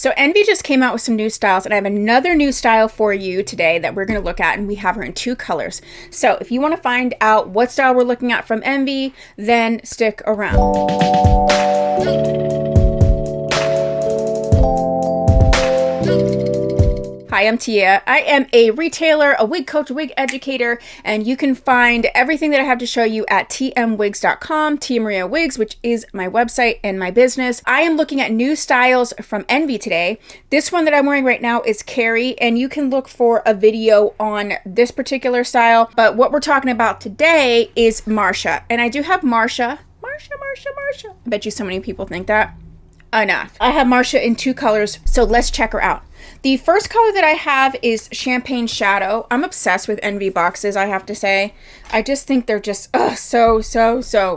So Envy just came out with some new styles, and I have another new style for you today that we're going to look at, and we have her in 2 colors. So if you want to find out what style we're looking at from Envy, then stick around. Hi, I'm Tia. I am a retailer, a wig coach, wig educator, and you can find everything that I have to show you at tmwigs.com, Tia Maria Wigs, which is my website and my business. I am looking at new styles from Envy today. This one that I'm wearing right now is Carrie, and you can look for a video on this particular style. But what we're talking about today is Marsha, and I do have Marsha. I bet you so many people think that. Enough. I have Marsha in 2 colors, so let's check her out. The first color that I have is Champagne Shadow. I'm obsessed with Envy boxes, I have to say. I just think they're just so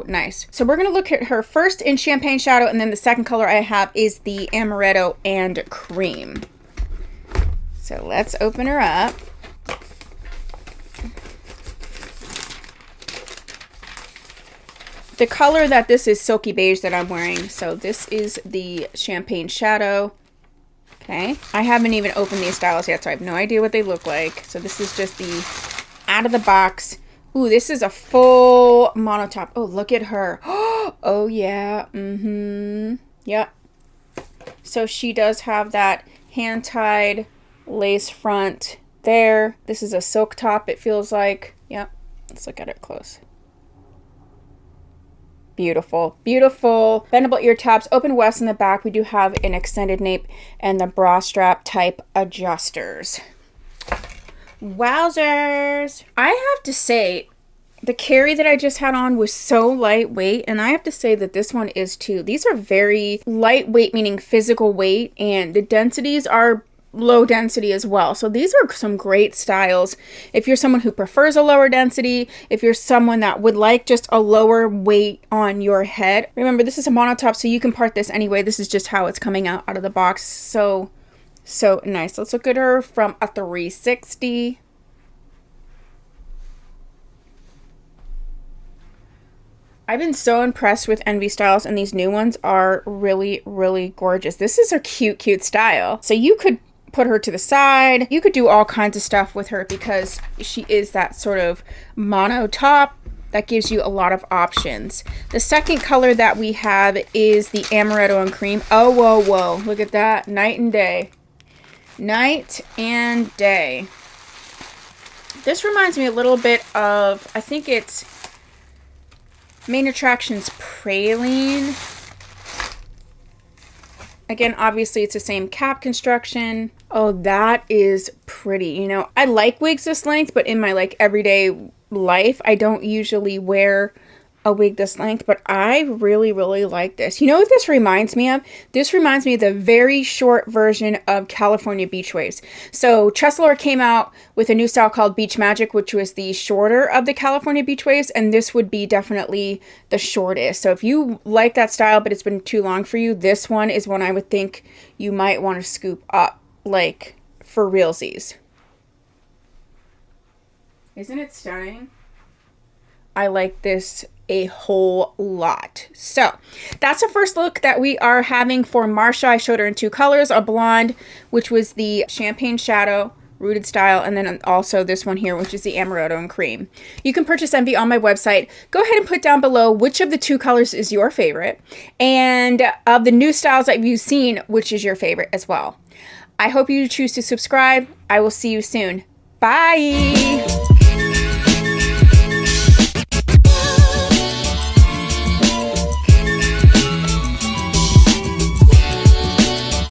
nice. So we're going to look at her first in Champagne Shadow, and then the second color I have is the Amaretto and Cream. So let's open her up. The color that this is silky beige that I'm wearing. So this is the Champagne Shadow. Okay. I haven't even opened these styles yet, so I have no idea what they look like. So this is just the out of the box. Ooh, this is a full monotop. Oh, look at her. Oh, yeah. Yep. So she does have that hand-tied lace front there. This is a silk top, it feels like. Yep. Let's look at it close. Beautiful, beautiful. Bendable ear tabs, open wefts in the back. We do have an extended nape and the bra strap type adjusters. Wowzers. I have to say, the Carrie that I just had on was so lightweight, and I have to say that this one is too. These are very lightweight, meaning physical weight, and the densities are low density as well. So these are some great styles if you're someone who prefers a lower density, if you're someone that would like just a lower weight on your head. Remember, this is a monotop, so you can part this anyway. This is just how it's coming out of the box. So nice. Let's look at her from a 360. I've been so impressed with Envy styles, and these new ones are really gorgeous. This is a cute style. So you could put her to the side. You could do all kinds of stuff with her because she is that sort of mono top that gives you a lot of options. The second color that we have is the Amaretto and Cream. Oh, whoa. Look at that. Night and day. Night and day. This reminds me a little bit of, I think it's Main Attractions Praline. Again, obviously it's the same cap construction. Oh, that is pretty. You know, I like wigs this length, but in my like everyday life, I don't usually wear a wig this length, but I really like this. You know what this reminds me of? This reminds me of the very short version of California Beach Waves. So Trestlor came out with a new style called Beach Magic, which was the shorter of the California Beach Waves, and this would be definitely the shortest. So if you like that style, but it's been too long for you, this one is one I would think you might want to scoop up, like, for realsies. Isn't it stunning? I like this a whole lot. So that's the first look that we are having for Marsha. I showed her in 2 colors, a blonde, which was the Champagne Shadow rooted style, and then also this one here, which is the Amaretto and Cream. You can purchase Envy on my website. Go ahead and put down below which of the 2 colors is your favorite, and of the new styles that you've seen, which is your favorite as well. I hope you choose to subscribe. I will see you soon. Bye.